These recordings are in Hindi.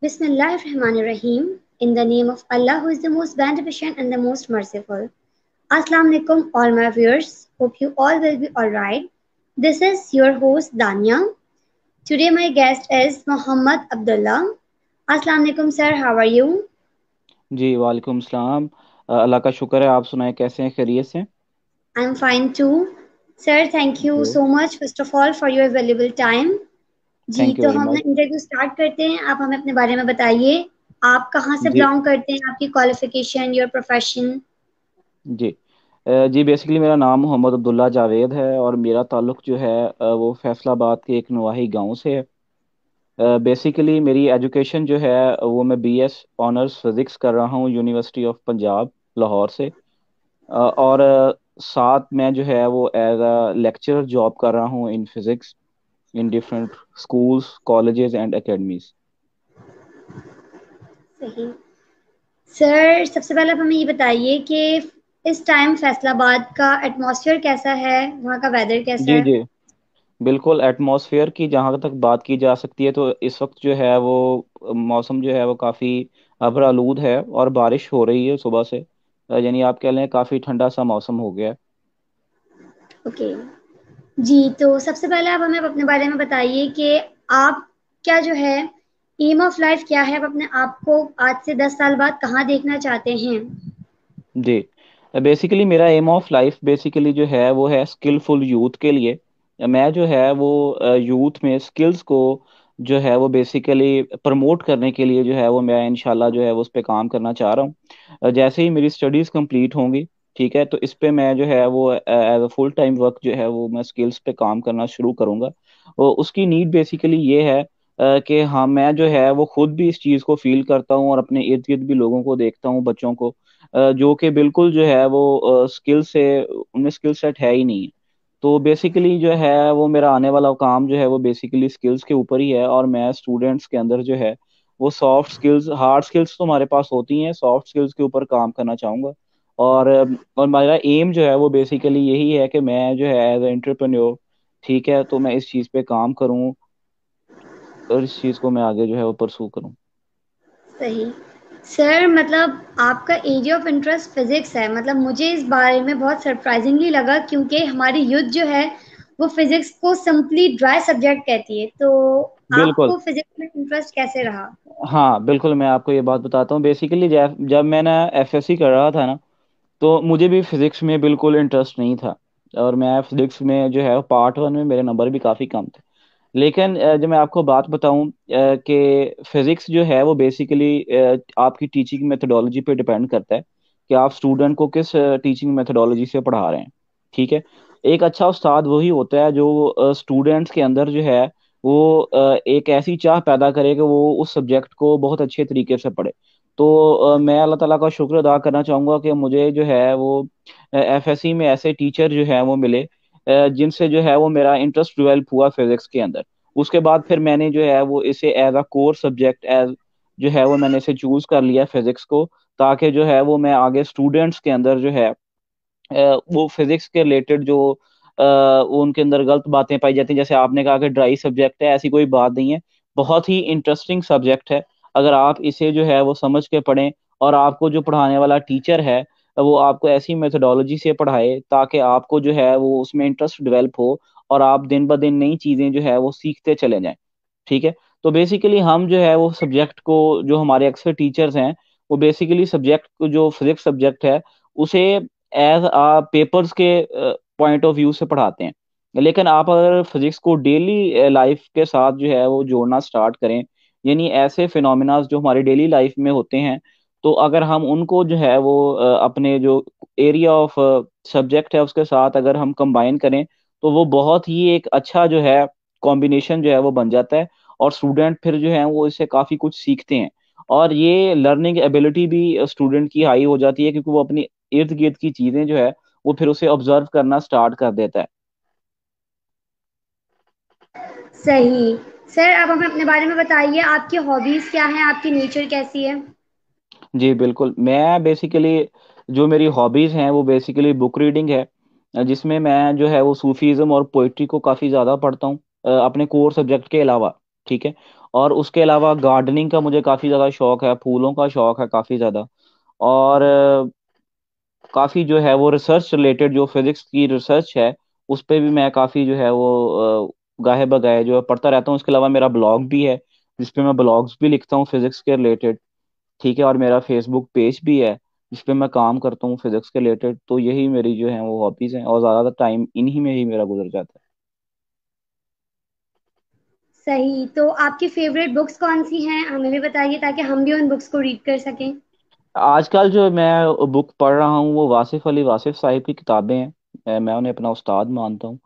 Bismillahirrahmanirrahim. In the name of Allah, who is the most beneficent and the most merciful. Assalamu alaikum, all my viewers. Hope you all will be alright. This is your host Dania. Today, my guest is Muhammad Abdullah. Assalamu alaikum, sir. How are you? जी वालेकुम सलाम। अल्लाह का शुक्र है। आप सुनाएं, कैसे हैं? खैरियत से? I'm fine too. Sir, thank you जी, so much, first of all, for your valuable time. जी, थैंक यू तो वेरी हम मच। इंटरव्यू स्टार्ट करते हैं। आप हमें अपने बारे में बताइए। आप कहाँ से जी बिलोंग करते हैं? आपकी क्वालिफिकेशन, योर प्रोफेशन। जी जी बेसिकली मेरा नाम मोहम्मद अब्दुल्ला जावेद है और मेरा ताल्लुक़ जो है वो फैसलाबाद के एक नवाही गांव से है। बेसिकली मेरी एजुकेशन जो है वो मैं बीएस ऑनर्स फिज़िक्स कर रहा हूँ यूनिवर्सिटी ऑफ पंजाब लाहौर से। और साथ में जो है वो एज अ लेक्चरर जॉब कर रहा हूँ in physics in different schools colleges and academies. सही। सर, सबसे पहले आप हमें ये बताइए कि इस टाइम फैसलाबाद का एटमॉस्फेयर कैसा है? वहाँ का वेदर कैसा जी है? जी, बिल्कुल। एटमॉस्फेयर की जहाँ तक बात की जा सकती है तो इस वक्त जो है वो मौसम जो है वो काफ़ी अभरालूद है और बारिश हो रही है सुबह से। यानी आप कह लें काफ़ी ठंडा सा मौसम हो गया है। ओके। जी, तो सबसे पहले आप हमें अपने बारे में बताइए कि आप क्या जो है एम ऑफ लाइफ क्या है? आप अपने आप को आज से 10 साल बाद कहाँ देखना चाहते हैं? जी, बेसिकली मेरा एम ऑफ लाइफ बेसिकली जो है वो है स्किलफुल यूथ के लिए। मैं जो है वो यूथ में स्किल्स को जो है वो बेसिकली प्रमोट करने के लिए जो है वो मैं इंशाल्लाह जो है वो उस पर काम करना चाह रहा हूँ। जैसे ही मेरी स्टडीज़ कंप्लीट होंगी, ठीक है, तो इस पे मैं जो है वो as a full time work जो है वो मैं स्किल्स पे काम करना शुरू करूँगा। और उसकी नीड बेसिकली ये है कि हाँ, मैं जो है वो खुद भी इस चीज़ को फील करता हूँ और अपने इर्द गिर्द भी लोगों को देखता हूँ, बच्चों को जो कि बिल्कुल जो है वो स्किल से उनमें स्किल सेट है ही नहीं है। तो बेसिकली जो है वो मेरा आने वाला काम जो है वो बेसिकली स्किल्स के ऊपर ही है और मैं स्टूडेंट्स के अंदर जो है वो सॉफ्ट स्किल्स, हार्ड स्किल्स तो हमारे पास होती हैं, सॉफ्ट स्किल्स के ऊपर काम करना चाहूँगा। और मेरा एम जो है वो बेसिकली यही है कि मैं जो है एज ए एंटरप्रेन्योर, ठीक है, तो मैं इस चीज़ पे काम करूँ और इस चीज़ को मैं आगे जो है वो परसू करूँ। सही। सर, मतलब आपका एरिया ऑफ इंटरेस्ट फिजिक्स है। मतलब मुझे इस बारे में बहुत सरप्राइजिंगली लगा क्योंकि हमारी यूथ जो है वो फिजिक्स को सिंपली ड्राई सब्जेक्ट कहती है। तो बिल्कुल। आपको फिजिक्स में इंटरेस्ट कैसे रहा? हाँ बिल्कुल, मैं आपको ये बात बताता हूँ। बेसिकली जब जब मैंने एफएससी कर रहा था ना, तो मुझे भी फिजिक्स में बिल्कुल इंटरेस्ट नहीं था। और मैं फिजिक्स में जो है पार्ट वन में मेरे नंबर भी काफ़ी कम थे। लेकिन जब मैं आपको बात बताऊं कि फिजिक्स जो है वो बेसिकली आपकी टीचिंग मेथोडोलॉजी पे डिपेंड करता है कि आप स्टूडेंट को किस टीचिंग मेथोडोलॉजी से पढ़ा रहे हैं, ठीक है। एक अच्छा उस्ताद वही होता है जो स्टूडेंट्स के अंदर जो है वो एक ऐसी चाह पैदा करे कि वो उस सब्जेक्ट को बहुत अच्छे तरीके से पढ़े। तो मैं अल्लाह ताला का शुक्र अदा करना चाहूँगा कि मुझे जो है वो एफएससी में ऐसे टीचर जो है वो मिले जिनसे जो है वो मेरा इंटरेस्ट डेवलप हुआ फिजिक्स के अंदर। उसके बाद फिर मैंने जो है वो इसे as a core subject as जो है वो मैंने इसे चूज कर लिया फिजिक्स को, ताकि जो है वो मैं आगे स्टूडेंट्स के अंदर जो है वो फिजिक्स के रिलेटेड जो वो उनके अंदर गलत बातें पाई जाती हैं, जैसे आपने कहा कि ड्राई सब्जेक्ट है, ऐसी कोई बात नहीं है। बहुत ही इंटरेस्टिंग सब्जेक्ट है। अगर आप इसे जो है वो समझ के पढ़ें और आपको जो पढ़ाने वाला टीचर है वो आपको ऐसी मेथोडोलॉजी से पढ़ाए ताकि आपको जो है वो उसमें इंटरेस्ट डेवलप हो और आप दिन ब दिन नई चीज़ें जो है वो सीखते चले जाएं, ठीक है। तो बेसिकली हम जो है वो सब्जेक्ट को, जो हमारे अक्सर टीचर्स हैं, वो बेसिकली सब्जेक्ट को, जो फिजिक्स सब्जेक्ट है, उसे एज आ पेपर्स के पॉइंट ऑफ व्यू से पढ़ाते हैं। लेकिन आप अगर फिजिक्स को डेली लाइफ के साथ जो है वो जोड़ना स्टार्ट करें, यानी ऐसे फिनोमिना जो हमारी डेली लाइफ में होते हैं, तो अगर हम उनको जो है वो अपने जो एरिया ऑफ सब्जेक्ट है उसके साथ अगर हम कंबाइन करें, तो वो बहुत ही एक अच्छा जो है कॉम्बिनेशन जो है वो बन जाता है। और स्टूडेंट फिर जो है वो इससे काफ़ी कुछ सीखते हैं और ये लर्निंग एबिलिटी भी स्टूडेंट की हाई हो जाती है, क्योंकि वो अपनी इर्द गिर्द की चीजें जो है वो फिर उसे ऑब्जर्व करना स्टार्ट कर देता है। सही। सर, आप हमें अपने बारे में बताइए। आपकी हॉबीज क्या हैं? आपकी नेचर कैसी है? जी बिल्कुल। मैं बेसिकली जो मेरी हॉबीज हैं वो बेसिकली बुक रीडिंग है, जिसमें मैं जो है वो सूफीज़्म और पोइट्री को काफ़ी ज़्यादा पढ़ता हूँ अपने कोर सब्जेक्ट के अलावा, ठीक है। और उसके अलावा गार्डनिंग का मुझे काफ़ी ज़्यादा शौक है, फूलों का शौक है काफ़ी ज़्यादा। और काफ़ी जो है वो रिसर्च रिलेटेड, जो फिजिक्स की रिसर्च है उस पे भी मैं काफ़ी जो है वो गाहे बगाए जो है पढ़ता रहता हूँ। इसके अलावा मेरा ब्लॉग भी है जिसपे मैं ब्लॉग्स भी लिखता हूँ फिजिक्स के रिलेटेड। ठीक है, और मेरा फेसबुक पेज भी है जिसपे मैं काम करता हूँ फिजिक्स के रिलेटेड। तो यही मेरी जो है वो हॉबीज हैं, और ज़्यादातर टाइम इन्हीं में ही मेरा गुजर जाता है। सही। तो आपकी फेवरेट बुक्स कौन सी हैं, हमें भी बताइए ताकि हम भी उन बुक्स को रीड कर सकें। आजकल जो मैं बुक पढ़ रहा हूँ वो वासिफ अली वासिफ साहिब की किताबें हैं। मैं उन्हें अपना उस्ताद मानता हूँ।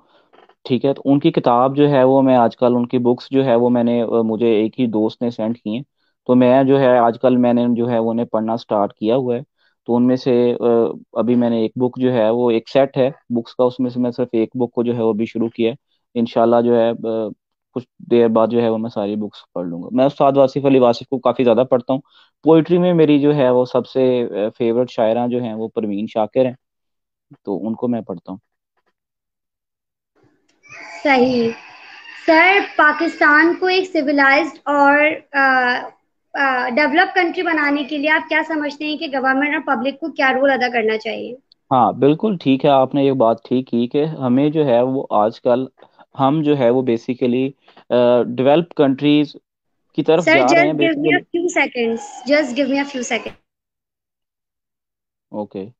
ठीक है, तो उनकी किताब जो है वो मैं आजकल, उनकी बुक्स जो है वो मैंने मुझे एक ही दोस्त ने सेंड की हैं। तो मैं जो है आजकल मैंने जो है वो उन्हें पढ़ना स्टार्ट किया हुआ है। तो उनमें से अभी मैंने एक बुक जो है वो एक सेट है बुक्स का, उसमें से मैं सिर्फ एक बुक को जो है वो भी शुरू किया है। इंशाल्लाह जो है कुछ देर बाद जो है वो मैं सारी बुक्स पढ़ लूंगा। मैं उस्ताद वासिफ अली वासिफ को काफ़ी ज़्यादा पढ़ता हूँ। पोइट्री में मेरी जो है वो सबसे फेवरेट शायरा जो हैं वो परवीन शाकिर हैं। तो उनको मैं पढ़ता हूँ। सही। सर, पाकिस्तान को एक सिविलाइज्ड और डेवलप कंट्री बनाने के लिए आप क्या समझते हैं कि गवर्नमेंट और पब्लिक को क्या रोल अदा करना चाहिए? हाँ बिल्कुल ठीक है, आपने ये बात ठीक की कि हमें जो है वो आजकल हम जो है वो बेसिकली डेवलप कंट्रीज की तरफ सर, जा रहे जस्ट हैं give me a basically. Few seconds, just give me a few seconds. Okay.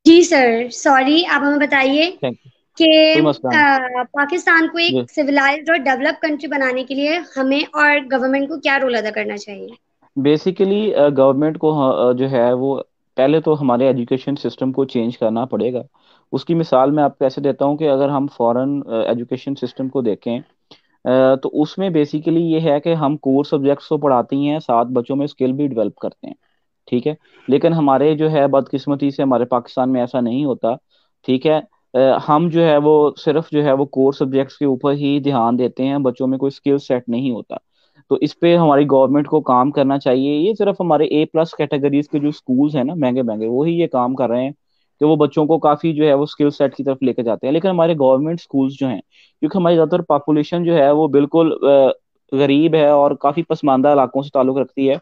जी सर, सॉरी, आप हमें बताइए थैंक यू। कि कोई मसला नहीं पाकिस्तान को एक जी। सिविलाइज्ड और डेवलप कंट्री बनाने के लिए हमें और गवर्नमेंट को क्या रोल अदा करना चाहिए? बेसिकली गवर्नमेंट को जो है वो पहले तो हमारे एजुकेशन सिस्टम को चेंज करना पड़ेगा। उसकी मिसाल मैं आपको ऐसे देता हूँ कि अगर हम फॉरेन एजुकेशन सिस्टम को देखें, तो उसमें बेसिकली ये है कि हम कोर सब्जेक्ट्स तो पढ़ाती हैं, साथ बच्चों में स्किल भी डेवलप करते हैं। ठीक है, लेकिन हमारे जो है बदकिस्मती से हमारे पाकिस्तान में ऐसा नहीं होता। ठीक है, हम जो है वो सिर्फ जो है वो कोर सब्जेक्ट्स के ऊपर ही ध्यान देते हैं, बच्चों में कोई स्किल सेट नहीं होता। तो इस पे हमारी गवर्नमेंट को काम करना चाहिए। ये सिर्फ हमारे A+ कैटेगरीज के जो स्कूल्स हैं ना, महंगे महंगे, वही ये काम कर रहे हैं कि वो बच्चों को काफी जो है वो स्किल सेट की तरफ लेके जाते हैं। लेकिन हमारे गवर्नमेंट स्कूल्स जो हैं, क्योंकि हमारी ज्यादातर पॉपुलेशन जो है वो बिल्कुल गरीब है और काफी पसमानदा इलाकों से ताल्लुक रखती है,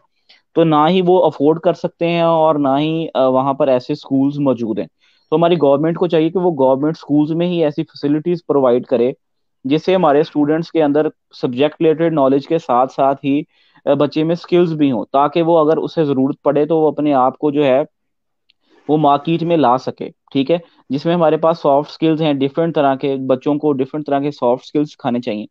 तो ना ही वो अफोर्ड कर सकते हैं और ना ही वहाँ पर ऐसे स्कूल्स मौजूद हैं। तो हमारी गवर्नमेंट को चाहिए कि वो गवर्नमेंट स्कूल्स में ही ऐसी फैसिलिटीज प्रोवाइड करे जिससे हमारे स्टूडेंट्स के अंदर सब्जेक्ट रिलेटेड नॉलेज के साथ साथ ही बच्चे में स्किल्स भी हों, ताकि वो अगर उसे ज़रूरत पड़े तो वो अपने आप को जो है वो मार्केट में ला सके। ठीक है, जिसमें हमारे पास सॉफ्ट स्किल्स हैं, डिफरेंट तरह के बच्चों को डिफरेंट तरह के सॉफ्ट स्किल्स सिखाने चाहिए।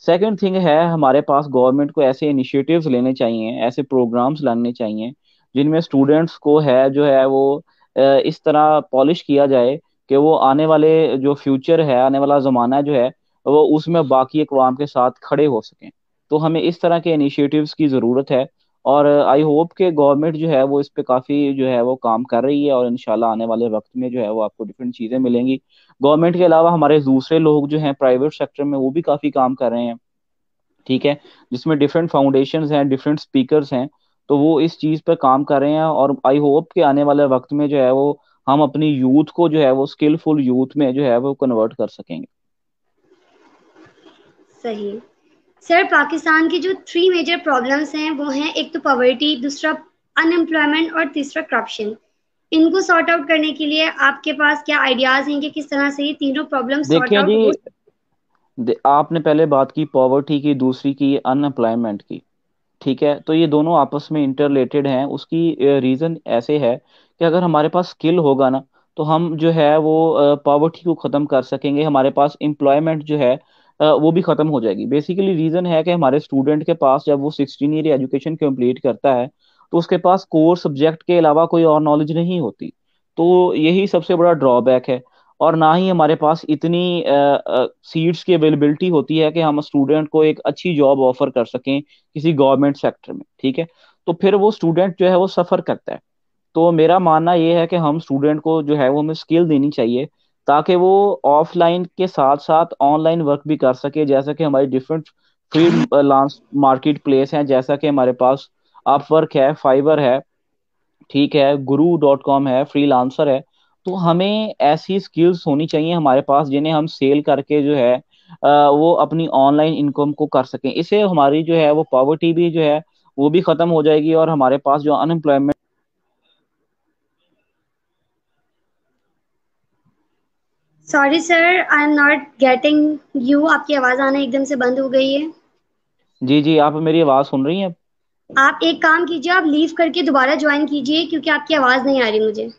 सेकंड थिंग है, हमारे पास गवर्नमेंट को ऐसे इनिशिएटिव्स लेने चाहिए, ऐसे प्रोग्राम्स लाने चाहिए जिनमें स्टूडेंट्स को है जो है वो इस तरह पॉलिश किया जाए कि वो आने वाले जो फ्यूचर है, आने वाला ज़माना जो है वो उसमें बाकी अकवाम के साथ खड़े हो सकें। तो हमें इस तरह के इनिशिएटिव्स की ज़रूरत है। और आई होप कि गवर्नमेंट जो है वो इस पे काफ़ी जो है वो काम कर रही है, और इंशाल्लाह आने वाले वक्त में जो है वो आपको डिफरेंट चीज़ें मिलेंगी। गवर्नमेंट के अलावा हमारे दूसरे लोग जो हैं प्राइवेट सेक्टर में, वो भी काफ़ी काम कर रहे हैं। ठीक है, जिसमें डिफरेंट फाउंडेशंस हैं, डिफरेंट स्पीकर्स हैं, तो वो इस चीज़ पर काम कर रहे हैं। और आई होप कि आने वाले वक्त में जो है वो हम अपनी यूथ को जो है वो स्किलफुल यूथ में जो है वो कन्वर्ट कर सकेंगे। सही। सर, पाकिस्तान की जो थ्री मेजर प्रॉब्लम्स हैं वो हैं, एक तो पॉवर्टी, दूसरा अनएम्प्लॉयमेंट और तीसरा करप्शन। इनको सॉर्ट आउट करने के लिए आपके पास क्या आइडियाज हैं कि किस तरह से ये तीनों प्रॉब्लम सॉर्ट देखिए आउट जी, हो सकते आपने पहले बात की पॉवर्टी की, दूसरी की अनएम्प्लॉयमेंट की। ठीक है, तो ये दोनों आपस में इंटरलेटेड हैं। उसकी रीज़न ऐसे है कि अगर हमारे पास स्किल होगा ना, तो हम जो है वो पॉवर्टी को ख़त्म कर सकेंगे, हमारे पास एम्प्लॉयमेंट जो है वो भी ख़त्म हो जाएगी। बेसिकली रीज़न है कि हमारे स्टूडेंट के पास जब वो 16 ईयर एजुकेशन कंप्लीट करता है तो उसके पास कोर सब्जेक्ट के अलावा कोई और नॉलेज नहीं होती। तो यही सबसे बड़ा ड्रॉबैक है। और ना ही हमारे पास इतनी सीट्स की अवेलेबिलिटी होती है कि हम स्टूडेंट को एक अच्छी जॉब ऑफर कर सकें किसी गवर्नमेंट सेक्टर में, ठीक है। तो फिर वो स्टूडेंट जो है वो सफ़र करता है। तो मेरा मानना ये है कि हम स्टूडेंट को जो है वो हमें स्किल देनी चाहिए, ताकि वो ऑफलाइन के साथ साथ ऑनलाइन वर्क भी कर सके, जैसा कि हमारी different free lance market place हैं, जैसा कि हमारे पास अपवर्क है, फाइवर है, ठीक है, guru.com है, फ्रीलांसर है। तो हमें ऐसी स्किल्स होनी चाहिए हमारे पास जिन्हें हम सेल करके जो है वो अपनी ऑनलाइन इनकम को कर सकें। इससे हमारी जो है वो पॉवर्टी भी जो है वो भी खत्म हो जाएगी, और हमारे पास जो unemployment. Sorry sir, I am not getting you. आपकी आवाज़ आना एकदम से बंद हो गई है। जी जी, आप मेरी आवाज़ सुन रही हैं? आप एक काम कीजिए, आप लीव करके दोबारा ज्वाइन कीजिए क्योंकि आपकी आवाज़ नहीं आ रही मुझे।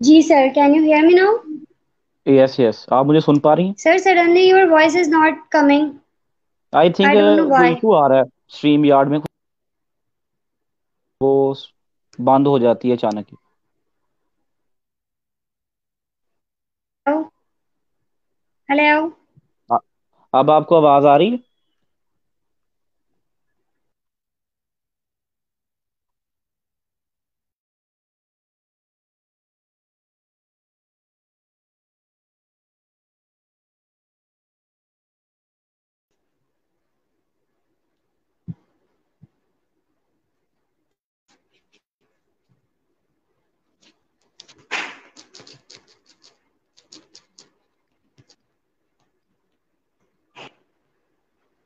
जी sir, can you hear me now? Yes yes, आप मुझे सुन पा रही हैं? Sir, suddenly your voice is not coming. I think I don't know कोई व्हाई। इशू आ रहा है स्ट्रीम यार्ड में, वो बंद हो जाती है अचानक ही। हेलो। आ- अब आपको आवाज़ आ रही है?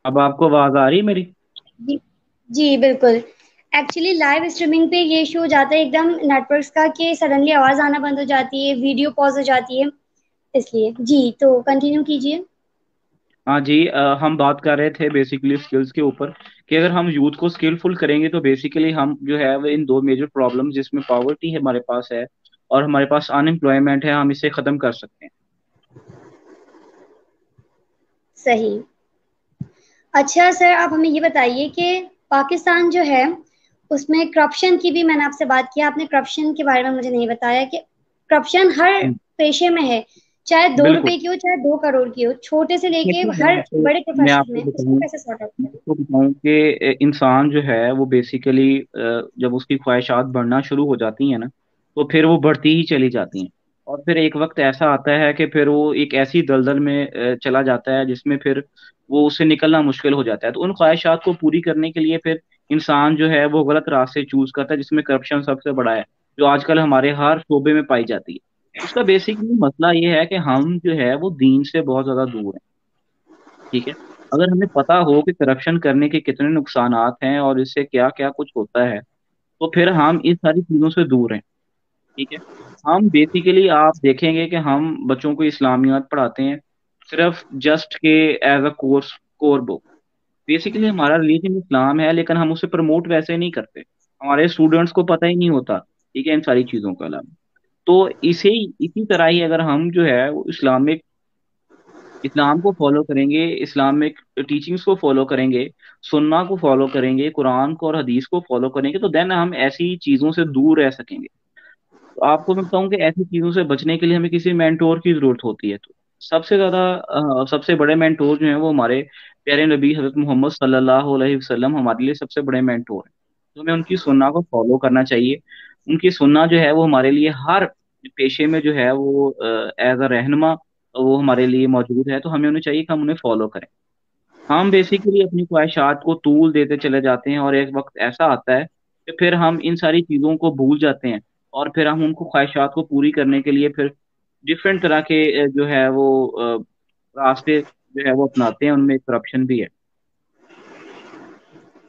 अब आपको आवाज़ आ रही है मेरी? जी, जी बिल्कुल। एक्चुअली लाइव स्ट्रीमिंग पे ये इशू हो जाता है एकदम नेटवर्क्स का कि सडनली आवाज़ आना बंद हो जाती है, वीडियो पॉज हो जाती है। इसलिए जी, तो कंटिन्यू कीजिए। हाँ जी, हम बात कर रहे थे बेसिकली स्किल्स के ऊपर, कि अगर हम यूथ को स्किलफुल करेंगे तो बेसिकली हम जो है वो इन दो मेजर प्रॉब्लम्स, जिसमें पॉवर्टी हमारे पास है और हमारे पास अनएम्प्लॉयमेंट है, हम इसे ख़त्म कर सकते हैं। सही। अच्छा सर, आप हमें ये बताइए कि पाकिस्तान जो है उसमें करप्शन की भी मैंने आपसे बात किया, आपने करप्शन के बारे में मुझे नहीं बताया कि करप्शन हर हम्म, पेशे में है। चाहे दो बिल्कुल। रुपए की हो, चाहे 2 करोड़ की हो, छोटे से लेके देखिए, हर बड़े प्रोफेशन में उसको कैसे सॉर्ट आउट करें। मैं आपको बताऊं कि इंसान जो है वो बेसिकली जब उसकी ख्वाहिशात बढ़ना शुरू हो जाती हैं ना, तो फिर वो बढ़ती ही चली जाती हैं। और फिर एक वक्त ऐसा आता है कि फिर वो एक ऐसी दलदल में चला जाता है जिसमें फिर वो उससे निकलना मुश्किल हो जाता है। तो उन ख्वाहिशात को पूरी करने के लिए फिर इंसान जो है वो गलत रास्ते चूज करता है, जिसमें करप्शन सबसे बड़ा है, जो आजकल हमारे हर शोबे में पाई जाती है। उसका बेसिकली मसला ये है कि हम जो है वो दीन से बहुत ज्यादा दूर हैं, ठीक है। अगर हमें पता हो कि करप्शन करने के कितने नुकसानात हैं और इससे क्या क्या कुछ होता है, तो फिर हम इस सारी चीजों से दूर हैं, ठीक है। हम बेसिकली आप देखेंगे कि हम बच्चों को इस्लामियात पढ़ाते हैं सिर्फ जस्ट के as a course, core book. Basically हमारा रिलीजन इस्लाम है, लेकिन हम उसे प्रमोट वैसे नहीं करते, हमारे स्टूडेंट्स को पता ही नहीं होता, ठीक है, इन सारी चीजों के अलावा। तो इसे इसी तरह ही अगर हम जो है वो इस्लामिक इस्लाम को फॉलो करेंगे, इस्लामिक टीचिंग्स को फॉलो करेंगे, सुन्ना को फॉलो करेंगे, कुरान को और हदीस को फॉलो करेंगे, तो देन हम ऐसी चीजों से दूर रह सकेंगे। तो आपको मैं बताऊं कि ऐसी चीजों से बचने के लिए हमें किसी मेंटोर की जरूरत होती है। तो सबसे ज्यादा सबसे बड़े मेंटोर जो हैं वो हमारे प्यारे नबी हजरत मोहम्मद सल्लल्लाहु अलैहि वसल्लम हमारे लिए सबसे बड़े मेंटोर हैं। तो हमें उनकी सुन्ना को फॉलो करना चाहिए। उनकी सुन्ना जो है वो हमारे लिए हर पेशे में जो है वो एज अ रहनुमा वो हमारे लिए मौजूद है। तो हमें उन्हें चाहिए कि हम उन्हें फॉलो करें। हम बेसिकली अपनी ख्वाहिशात को तूल देते चले जाते हैं, और एक वक्त ऐसा आता है कि फिर हम इन सारी चीज़ों को भूल जाते हैं, और फिर हम उनको ख्वाहिशात को पूरी करने के लिए फिर डिफरेंट तरह के जो है वो रास्ते जो है वो अपनाते हैं, उनमें करप्शन भी है।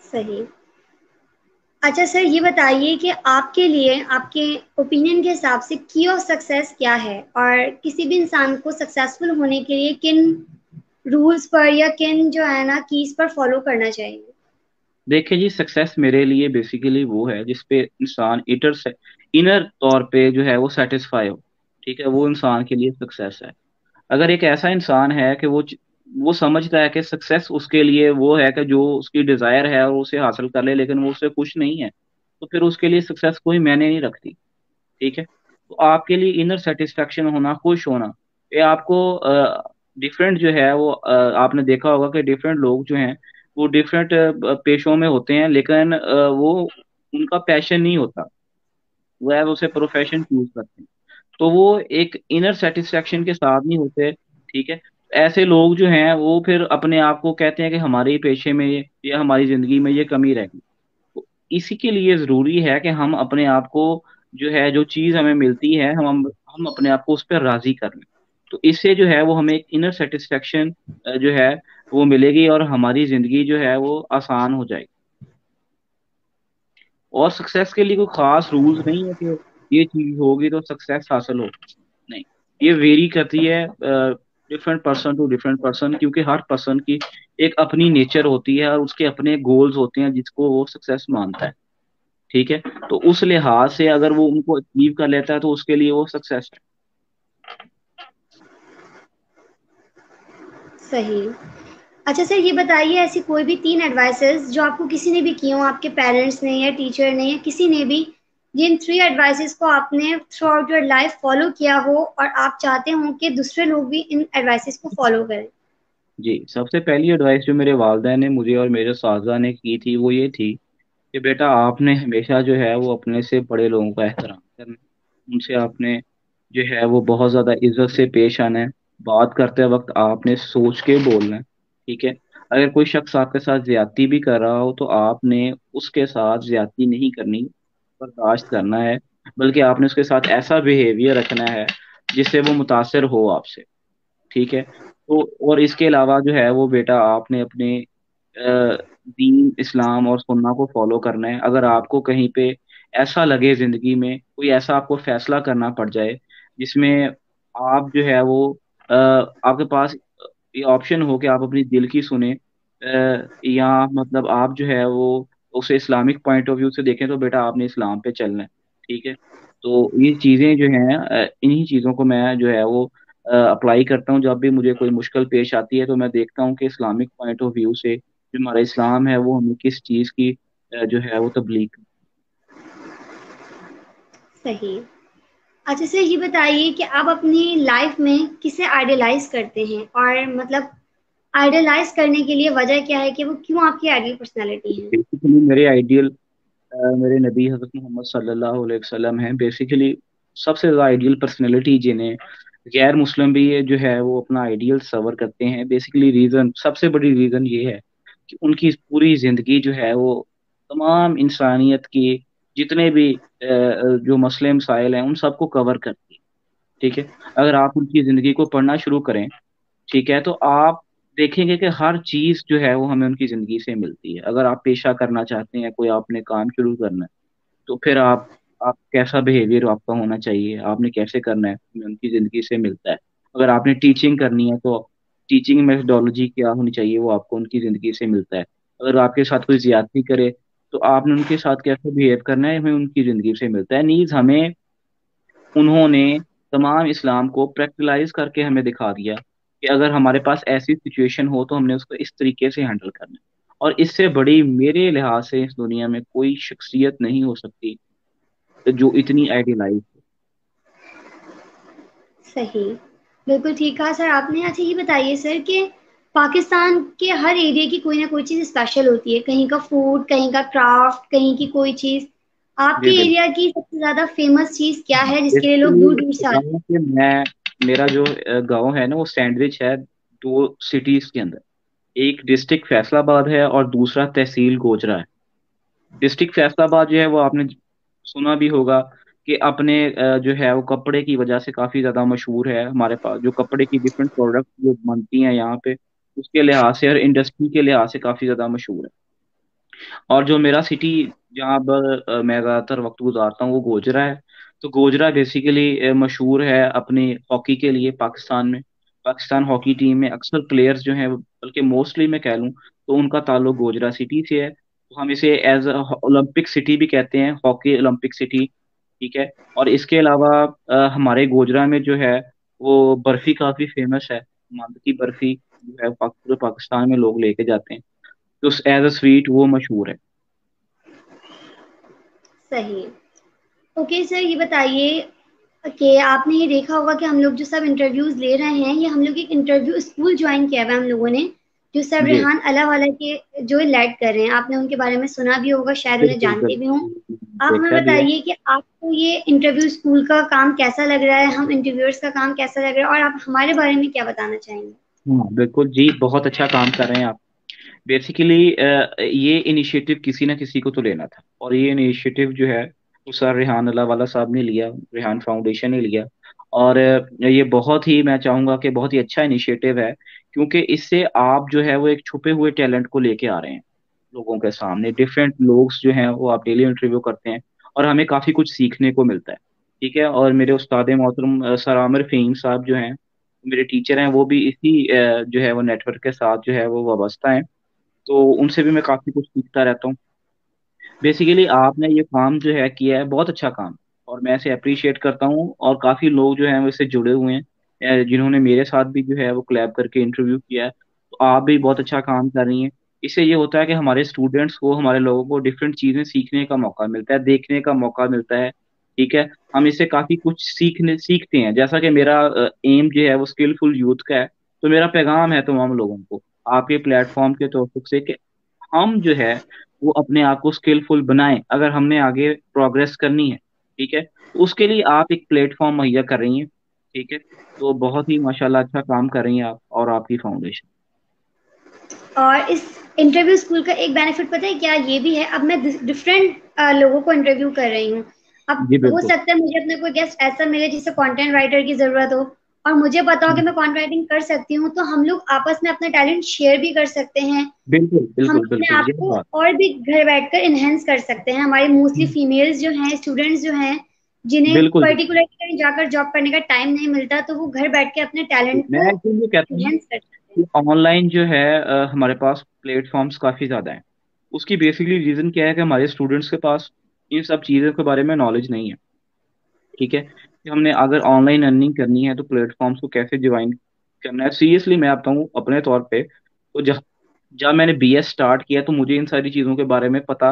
सही। अच्छा सर, ये बताइए कि आपके लिए, आपके ओपिनियन के हिसाब से की ऑफ सक्सेस क्या है, और किसी भी इंसान को सक्सेसफुल होने के लिए किन रूल्स पर या किन जो है ना कीज पर फॉलो करना चाहिए? देखिए जी, सक्सेस मेरे लिए बेसिकली वो है जिसपे इंसान इनर तौर पे जो है वो सेटिस्फाई हो। ठीक है, वो इंसान के लिए सक्सेस है। अगर एक ऐसा इंसान है कि वो समझता है कि सक्सेस उसके लिए वो है कि जो उसकी डिजायर है और उसे हासिल कर ले, लेकिन वो उससे खुश नहीं है, तो फिर उसके लिए सक्सेस कोई मायने नहीं रखती। ठीक है, तो आपके लिए इनर सेटिस्फेक्शन होना, खुश होना, ये आपको डिफरेंट जो है वो आपने देखा होगा कि डिफरेंट लोग जो हैं वो डिफरेंट पेशों में होते हैं, लेकिन वो उनका पैशन नहीं होता, वो है उसे प्रोफेशन चूज करते हैं, तो वो एक इनर सेटिस्फेक्शन के साथ नहीं होते। ठीक है, ऐसे लोग जो हैं वो फिर अपने आप को कहते हैं कि हमारे ही पेशे में या हमारी जिंदगी में ये कमी रह गई। तो इसी के लिए जरूरी है कि हम अपने आप को जो है, जो चीज हमें मिलती है, हम अपने आप को उस पर राजी कर लें। तो इससे जो है वो हमें एक इनर सेटिस्फेक्शन जो है वो मिलेगी, और हमारी जिंदगी जो है वो आसान हो जाएगी। और सक्सेस के लिए कोई खास रूल्स नहीं है कि ये चीज होगी तो सक्सेस हासिल हो, नहीं। ये वेरी करती है different person to different person, क्योंकि हर पर्सन की एक अपनी नेचर होती है और उसके अपने गोल्स होते हैं जिसको वो सक्सेस मानता है। ठीक है, तो उस लिहाज से अगर वो उनको अचीव कर लेता है तो उसके लिए वो सक्सेस है। सही। अच्छा सर, ये बताइए ऐसी कोई भी 3 एडवाइसेस जो आपको किसी ने भी की हो, आपके पेरेंट्स ने या टीचर ने या किसी ने भी, जिन 3 एडवाइसेस को आपने through out your life follow किया हो और आप चाहते हो कि दूसरे लोग भी इन एडवाइसेस को फॉलो करें? जी, सबसे पहली एडवाइस जो मेरे वालिदैन ने मुझे और मेरे साथी ने की थी वो ये थी कि बेटा, आपने हमेशा जो है वो अपने से बड़े लोगों का एहतराम करना, उनसे आपने जो है वो बहुत ज़्यादा इज्जत से पेश आना है। बात करते वक्त आपने सोच के बोलना है। ठीक है, अगर कोई शख्स आपके साथ ज्यादती भी कर रहा हो तो आपने उसके साथ ज्यादती नहीं करनी, बर्दाश्त करना है, बल्कि आपने उसके साथ ऐसा बिहेवियर रखना है जिससे वो मुतासिर हो आपसे। ठीक है, तो और इसके अलावा जो है वो बेटा, आपने अपने दीन इस्लाम और सुन्ना को फॉलो करना है। अगर आपको कहीं पे ऐसा लगे जिंदगी में, कोई ऐसा आपको फैसला करना पड़ जाए जिसमें आप जो है वो आपके पास ये ऑप्शन हो कि आप अपनी दिल की सुने, या मतलब आप जो है वो उसे इस्लामिक पॉइंट ऑफ व्यू से देखें, तो बेटा आपने इस्लाम पे चलना है। ठीक है, तो ये चीज़ें जो हैं, इन्हीं चीज़ों को मैं जो है वो अप्लाई करता हूँ। जब भी मुझे कोई मुश्किल पेश आती है तो मैं देखता हूँ कि इस्लामिक पॉइंट ऑफ व्यू से जो हमारा इस्लाम है वो हमें किस चीज़ की जो है वो तबलीग। सही। अच्छा सर, ये बताइए कि आप अपनी लाइफ में किसे आइडलाइज करते हैं, और मतलब आइडलाइज करने के लिए वजह क्या है कि वो क्यों आपकी आइडियल पर्सनालिटी है? बेसिकली मेरे आइडियल मेरे नबी हज़रत मोहम्मद सल्लल्लाहु अलैहि वसल्लम हैं। बेसिकली सबसे ज़्यादा आइडियल पर्सनैलिटी जिन्हें गैर मुस्लिम भी जो है वो अपना आइडियल सवर करते हैं। बेसिकली रीज़न, सबसे बड़ी रीज़न ये है कि उनकी पूरी ज़िंदगी जो है वो तमाम इंसानियत की जितने भी जो मसले मसाइल हैं उन सबको कवर करती है। ठीक है, अगर आप उनकी ज़िंदगी को पढ़ना शुरू करें, ठीक है, तो आप देखेंगे कि हर चीज जो है वो हमें उनकी जिंदगी से मिलती है। अगर आप पेशा करना चाहते हैं, कोई आपने काम शुरू करना है, तो फिर आप कैसा बिहेवियर आपका होना चाहिए, आपने कैसे करना है, हमें उनकी जिंदगी से मिलता है। अगर आपने टीचिंग करनी है तो टीचिंग मेथडोलॉजी क्या होनी चाहिए, वो आपको उनकी जिंदगी से मिलता है। अगर आपके साथ कोई ज्यादती करे तो आपने उनके साथ कैसे बिहेव करना है, हमें उनकी जिंदगी से मिलता है। नीज हमें उन्होंने तमाम इस्लाम को प्रैक्टिलाइज करके हमें दिखा दिया कि अगर हमारे पास ऐसी सिचुएशन हो तो हमने उसको इस तरीके से हैंडल करना है। और इससे बड़ी मेरे लिहाज से इस दुनिया में कोई शख्सियत नहीं हो सकती जो इतनी आइडियलाइज। सही। बिल्कुल ठीक कहा सर आपने। अच्छा ये बताइए सर कि पाकिस्तान के हर एरिया की कोई ना कोई चीज़ स्पेशल होती है, कहीं का फूड, कहीं का क्राफ्ट, कहीं की कोई चीज़। आपके जी बिल्कुल। एरिया की सबसे ज़्यादा फेमस चीज़ क्या है जिसके लिए लोग बेसिकली दूर-दूर से आते बताऊं कि मेरा जो गांव है ना वो सैंडविच है दो सिटीज के अंदर। एक डिस्ट्रिक्ट फैसलाबाद है और दूसरा तहसील गोजरा है। डिस्ट्रिक्ट फैसलाबाद जो है वो आपने सुना भी होगा कि अपने जो है वो कपड़े की वजह से काफ़ी ज़्यादा मशहूर है। हमारे पास जो कपड़े की डिफरेंट प्रोडक्ट जो बनती हैं यहाँ पे, उसके लिहाज से और इंडस्ट्री के लिहाज से काफ़ी ज़्यादा मशहूर है। और जो मेरा सिटी जहाँ पर मैं ज़्यादातर वक्त गुजारता हूँ वो गोजरा है। तो गोजरा बेसिकली मशहूर है अपनी हॉकी के लिए। पाकिस्तान में पाकिस्तान हॉकी टीम में अक्सर प्लेयर्स जो हैं, बल्कि मोस्टली मैं कह लूँ तो उनका ताल्लुक गोजरा सिटी से है। तो हम इसे एज ओलंपिक सिटी भी कहते हैं, हॉकी ओलंपिक सिटी। ठीक है। और इसके अलावा हमारे गोजरा में जो है वो बर्फी काफ़ी फेमस है। मंद की बर्फी जो है पूरे पाकिस्तान में लोग लेके जाते हैं। तो एज अ स्वीट वो मशहूर है। सही। ओके सर, ये बताइए कि आपने ये देखा होगा कि हम लोग जो सब इंटरव्यूज ले रहे हैं, ये हम लोग एक इंटरव्यू स्कूल ज्वाइन किया हुआ है हम लोगों ने, जो सर जी रेहान अला वाला के जो लेड कर रहे हैं। आपने उनके बारे में सुना भी होगा, शायद उन्हें बिल्कुल जानते भी हों। बिल्कुल। आप हमें देखा भी है। बताइए कि आपको ये इंटरव्यू स्कूल का काम कैसा लग रहा है, हम इंटरव्यूअर्स का काम कैसा लग रहा है, और आप हमारे बारे में क्या बताना चाहेंगे? हाँ बिल्कुल जी, बहुत अच्छा काम कर रहे हैं आप। बेसिकली ये इनिशिएटिव किसी ना किसी को तो लेना था, और ये इनिशिएटिव जो है वो सर रेहान अल्लाहवाला साहब ने लिया, रेहान फाउंडेशन ने लिया। और ये बहुत ही, मैं चाहूंगा कि बहुत ही अच्छा इनिशिएटिव है, क्योंकि इससे आप जो है वो एक छुपे हुए टैलेंट को लेके आ रहे हैं लोगों के सामने। डिफरेंट लोग जो हैं वो आप डेली इंटरव्यू करते हैं, और हमें काफ़ी कुछ सीखने को मिलता है। ठीक है। और मेरे उस्ताद मोहतरम सर आमिर फ़हीम साहब जो हैं, मेरे टीचर हैं, वो भी इसी जो है वो नेटवर्क के साथ जो है वो वाबस्ता हैं। तो उनसे भी मैं काफ़ी कुछ सीखता रहता हूँ। बेसिकली आपने ये काम जो है किया है, बहुत अच्छा काम, और मैं इसे अप्रिशिएट करता हूँ। और काफ़ी लोग जो हैं वो इससे जुड़े हुए हैं, जिन्होंने मेरे साथ भी जो है वो कोलैब करके इंटरव्यू किया है। तो आप भी बहुत अच्छा काम कर रही हैं। इससे ये होता है कि हमारे स्टूडेंट्स को, हमारे लोगों को डिफरेंट चीज़ें सीखने का मौका मिलता है, देखने का मौका मिलता है। ठीक है। हम इससे काफ़ी कुछ सीखते हैं। जैसा कि मेरा एम जो है वो स्किलफुल यूथ का है। तो मेरा पैगाम है तमाम लोगों को आपके प्लेटफॉर्म के तौफीक से, कि हम जो है वो अपने आप को स्किलफुल बनाएं, अगर हमने आगे प्रोग्रेस करनी है। ठीक है। तो उसके लिए आप एक प्लेटफॉर्म मुहैया कर रही हैं। ठीक है। तो बहुत ही माशाल्लाह अच्छा काम कर रही हैं आप और आपकी फाउंडेशन। और इस इंटरव्यू स्कूल का एक बेनिफिट पता है क्या ये भी है, अब मैं डिफरेंट लोगों को इंटरव्यू कर रही हूँ। अब जी हो बिल्कुल सकता है मुझे अपना कोई गेस्ट ऐसा मिले जिसे कंटेंट राइटर की जरूरत हो, और मुझे पता हो कि मैं कंटेंट राइटिंग कर सकती हूँ, तो हम लोग आपस में अपना टैलेंट शेयर भी कर सकते हैं। बिल्कुल हम बिल्कुल अपने बिल्कुल आप यही को बात। और भी घर बैठकर इनहेंस कर सकते हैं। हमारी मोस्टली फीमेल्स जो हैं, स्टूडेंट्स जो हैं, जिन्हें बिल्कुल बिल्कुल। पर्टिकुलर कहीं जाकर जॉब करने का टाइम नहीं मिलता, तो वो घर बैठ के अपने टैलेंट मैं को एक्चुअली कहता हूँ इनहेंस कर सकते कि हैं। ऑनलाइन जो है हमारे पास प्लेटफॉर्म्स काफ़ी ज़्यादा हैं। उसकी बेसिकली रीज़न क्या है कि हमारे स्टूडेंट्स के पास इन सब चीज़ों के बारे में नॉलेज नहीं है। ठीक है। कि हमने अगर ऑनलाइन अर्निंग करनी है तो प्लेटफॉर्म्स को कैसे ज्वाइन करना है। सीरियसली मैं बताऊँ अपने तौर पे, तो जब जब मैंने बीएस स्टार्ट किया तो मुझे इन सारी चीज़ों के बारे में पता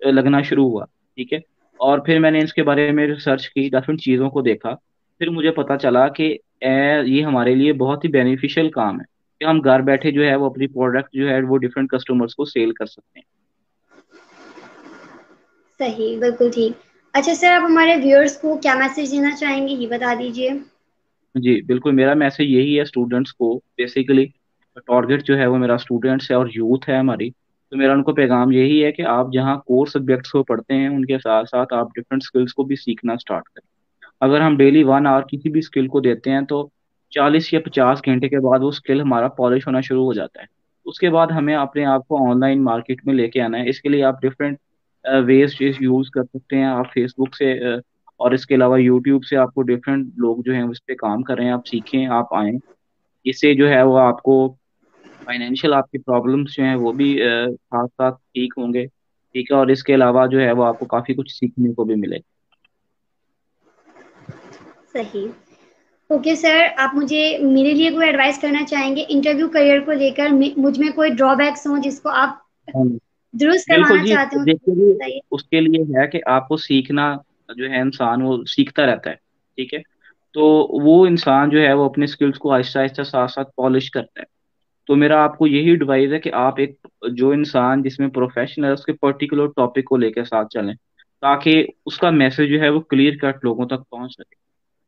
लगना शुरू हुआ। ठीक है। और फिर मैंने इसके बारे में रिसर्च की, डिफरेंट चीज़ों को देखा। फिर मुझे पता चला कि ये हमारे लिए बहुत ही बेनिफिशियल काम है, कि हम घर बैठे जो है वो अपनी प्रोडक्ट जो है वो डिफरेंट कस्टमर्स को सेल कर सकते हैं। सही, बिल्कुल ठीक। अच्छा सर, आप हमारे व्यूअर्स को क्या मैसेज देना चाहेंगे, ये बता दीजिए। जी बिल्कुल, मेरा मैसेज यही है स्टूडेंट्स को। बेसिकली टारगेट जो है वो मेरा स्टूडेंट्स है और यूथ है हमारी। तो मेरा उनको पैगाम यही है कि आप जहाँ कोर सब्जेक्ट्स को पढ़ते हैं उनके साथ साथ आप डिफरेंट स्किल्स को भी सीखना स्टार्ट करें। अगर हम डेली 1 आवर किसी भी स्किल को देते हैं तो 40 या 50 घंटे के बाद वो स्किल हमारा पॉलिश होना शुरू हो जाता है। उसके बाद हमें अपने आप को ऑनलाइन मार्केट में लेके आना है। इसके लिए आप डिफरेंट वेज यूज कर सकते हैं। आप फेसबुक से और इसके अलावा यूट्यूब से आपको डिफरेंट लोग जो हैं उस पर काम कर रहे हैं, आप सीखें, आप आएँ। इससे जो है वो आपको फाइनेंशियल आपकी प्रॉब्लम्स जो हैं वो भी साथ साथ ठीक होंगे। ठीक है। और इसके अलावा जो है वो आपको काफ़ी कुछ सीखने को भी मिलेगा। सही। ओके सर, आप मुझे मेरे लिए कोई एडवाइस करना चाहेंगे इंटरव्यू करियर को लेकर? मुझ में कोई ड्रॉबैक्स हों जिसको आप हाँ, दुरुस्त बिल्कुल करवाना जी। चाहते हो, तो देखिए, बताइए। उसके लिए है कि आपको सीखना, जो है इंसान वो सीखता रहता है। ठीक है। तो वो इंसान जो है वो अपने स्किल्स को आहिस्ता आहिस्ता साथ साथ पॉलिश करता है। तो मेरा आपको यही एडवाइस है कि आप एक, जो इंसान जिसमें प्रोफेशनल है उसके पर्टिकुलर टॉपिक को लेकर साथ चलें, ताकि उसका मैसेज जो है वो क्लियर कट लोगों तक पहुंच सके।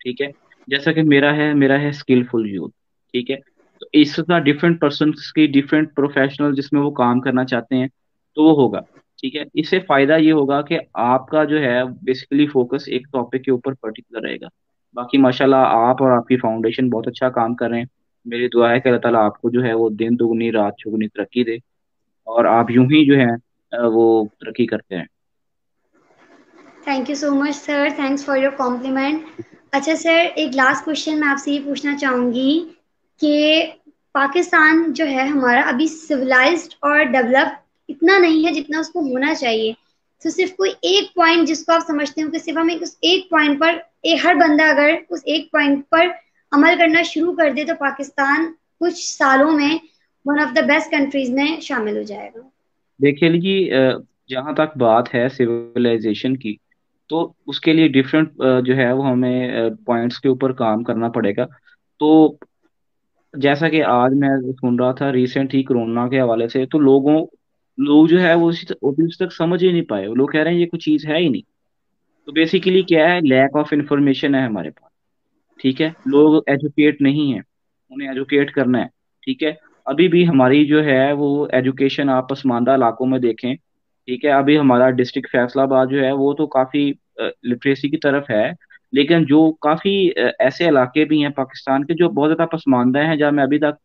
ठीक है। जैसा कि मेरा है स्किलफुल यूथ। ठीक है। तो इस तरह डिफरेंट पर्सन की डिफरेंट प्रोफेशनल जिसमें वो काम करना चाहते हैं, तो वो होगा। ठीक है, इससे फायदा ये होगा कि आपका जो है बेसिकली फोकस एक टॉपिक के ऊपर पर्टिकुलर रहेगा। बाकी माशाल्लाह आप और आपकी फाउंडेशन बहुत अच्छा काम कर रहे हैं। मेरी दुआ है कि अल्लाह ताला आपको जो है वो दिन दुगनी रात चौगुनी तरक्की दे, और आप यूं ही जो है वो तरक्की करते हैं। Thank you so much sir, thanks for your compliment. अच्छा सर, एक लास्ट क्वेश्चन मैं आपसे ये पूछना चाहूँगी कि पाकिस्तान जो है हमारा अभी सिविलाइज्ड और डेवलप इतना नहीं है जितना उसको होना चाहिए। तो सिर्फ कोई एक पॉइंट जिसको आप समझते हो कि सिर्फ हमें उस एक पॉइंट पर हर बंदा अगर उस एक पॉइंट पर अमल करना शुरू कर दे तो पाकिस्तान कुछ सालों में one of the best countries में शामिल हो जाएगा। देखिए जी, जहाँ तक बात है सिविलाइजेशन की, तो उसके लिए डिफरेंट जो है वो हमें पॉइंट्स के ऊपर काम करना पड़ेगा। तो जैसा कि आज मैं सुन रहा था रिसेंट ही कोरोना के हवाले से, तो लोग जो है वो अभी उस तक समझ ही नहीं पाए। वो लोग कह रहे हैं ये कुछ चीज़ है ही नहीं। तो बेसिकली क्या है, लैक ऑफ इंफॉर्मेशन है हमारे पास। ठीक है, लोग एजुकेट नहीं है, उन्हें एजुकेट करना है। ठीक है, अभी भी हमारी जो है वो एजुकेशन आप पसमानदा इलाकों में देखें। ठीक है, अभी हमारा डिस्ट्रिक्ट फैसलाबाद जो है वो तो काफ़ी लिटरेसी की तरफ है, लेकिन जो काफ़ी ऐसे इलाके भी हैं पाकिस्तान के जो बहुत ज़्यादा पसमानदा हैं, जहाँ मैं अभी तक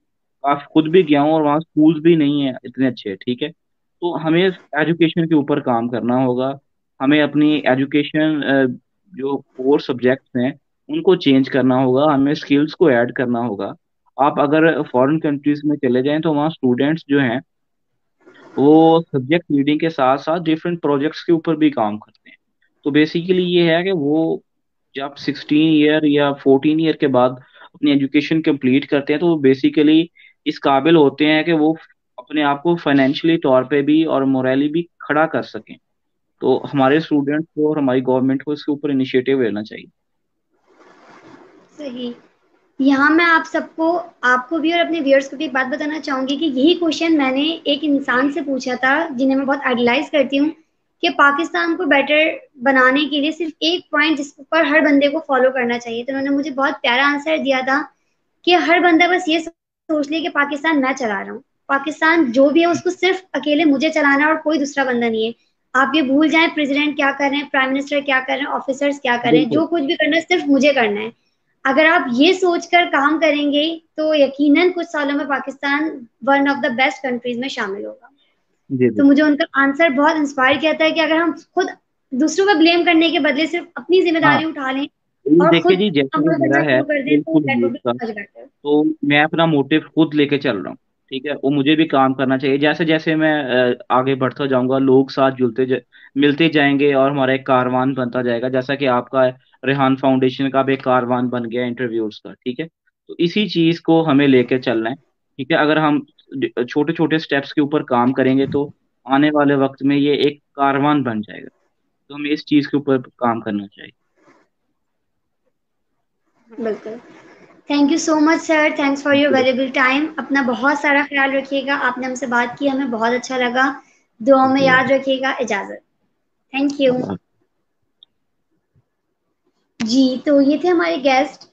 काफी खुद भी गया हूँ, और वहाँ स्कूल्स भी नहीं है इतने अच्छे। ठीक है, तो हमें एजुकेशन के ऊपर काम करना होगा। हमें अपनी एजुकेशन जो कोर सब्जेक्ट्स हैं उनको चेंज करना होगा, हमें स्किल्स को ऐड करना होगा। आप अगर फॉरेन कंट्रीज में चले जाएं तो वहाँ स्टूडेंट्स जो हैं वो सब्जेक्ट रीडिंग के साथ साथ डिफरेंट प्रोजेक्ट्स के ऊपर भी काम करते हैं। तो बेसिकली ये है कि वो जब 16 ईयर या 14 ईयर के बाद अपनी एजुकेशन कंप्लीट करते हैं तो वो बेसिकली इस काबिल होते हैं कि वो अपने आप को फाइनेंशियली तौर पे भी और मोरली भी खड़ा कर सकें। तो हमारे स्टूडेंट्स को और हमारी गवर्नमेंट को इसके ऊपर इनिशिएटिव लेना चाहिए। सही। यहाँ मैं आप सबको, आपको भी और अपने व्यूअर्स को भी एक बात बताना चाहूंगी कि यही क्वेश्चन मैंने एक इंसान से पूछा था जिन्हें मैं बहुत आइडलाइज करती हूँ कि पाकिस्तान को बेटर बनाने के लिए सिर्फ एक पॉइंट जिस पर हर बंदे को फॉलो करना चाहिए, तो उन्होंने मुझे बहुत प्यारा आंसर दिया था कि हर बंदा बस ये सोच ले कि पाकिस्तान मैं चला रहा हूँ, पाकिस्तान जो भी है उसको सिर्फ अकेले मुझे चलाना है और कोई दूसरा बंदा नहीं है। आप ये भूल जाएं प्रेसिडेंट क्या कर रहे हैं, प्राइम मिनिस्टर क्या कर रहे हैं, ऑफिसर्स क्या कर रहे हैं, बिल्कुल। जो कुछ भी करना है सिर्फ मुझे करना है। अगर आप ये सोचकर काम करेंगे तो यकीनन कुछ सालों में Pakistan one of the best countries में शामिल होगा। जी तो मुझे उनका आंसर बहुत इंस्पायर किया था कि अगर हम खुद दूसरों का ब्लेम करने के बदले सिर्फ अपनी हाँ, जिम्मेदारी उठा लें ये और देखिए खुद जी, जैसे कि अमल मेरा करना है शुरू कर दें तो बिल्कुल दैट भी वुड बी उसका, मच बेटर। तो मैं अपना मोटिव खुद लेके चल रहा हूँ। ठीक है, वो मुझे भी काम करना चाहिए। जैसे जैसे मैं आगे बढ़ता जाऊंगा, लोग साथ मिलते जाएंगे और हमारा एक कारवान बनता जाएगा, जैसा कि आपका रेहान फाउंडेशन का भी एक कारवान बन गया इंटरव्यूज का। ठीक है, तो इसी चीज को हमें लेके चलना है। ठीक है, अगर हम छोटे छोटे स्टेप्स के ऊपर काम करेंगे तो आने वाले वक्त में ये एक कारवान बन जाएगा। तो हमें इस चीज के ऊपर काम करना चाहिए। बिल्कुल। Thank you so much sir, thanks for your valuable time. अपना बहुत सारा ख्याल रखिएगा, आपने हमसे बात की हमें बहुत अच्छा लगा। दुआ में याद रखिएगा। इजाजत। Thank you. जी, तो ये थे हमारे गेस्ट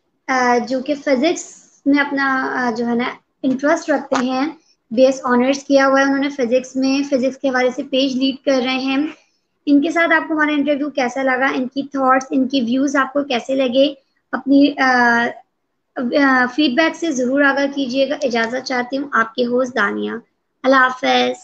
जो कि फिजिक्स में अपना जो है ना इंटरेस्ट रखते हैं। बेस ऑनर्स किया हुआ है उन्होंने फिजिक्स में, फिजिक्स के हवाले से पेज लीड कर रहे हैं। इनके साथ आपको हमारा इंटरव्यू कैसा लगा, इनकी थॉट्स, इनकी व्यूज आपको कैसे लगे, अपनी फीडबैक से जरूर आगाह कीजिएगा। इजाजत चाहती हूँ, आपके होस्ट दानिया। अल्लाह हाफिज।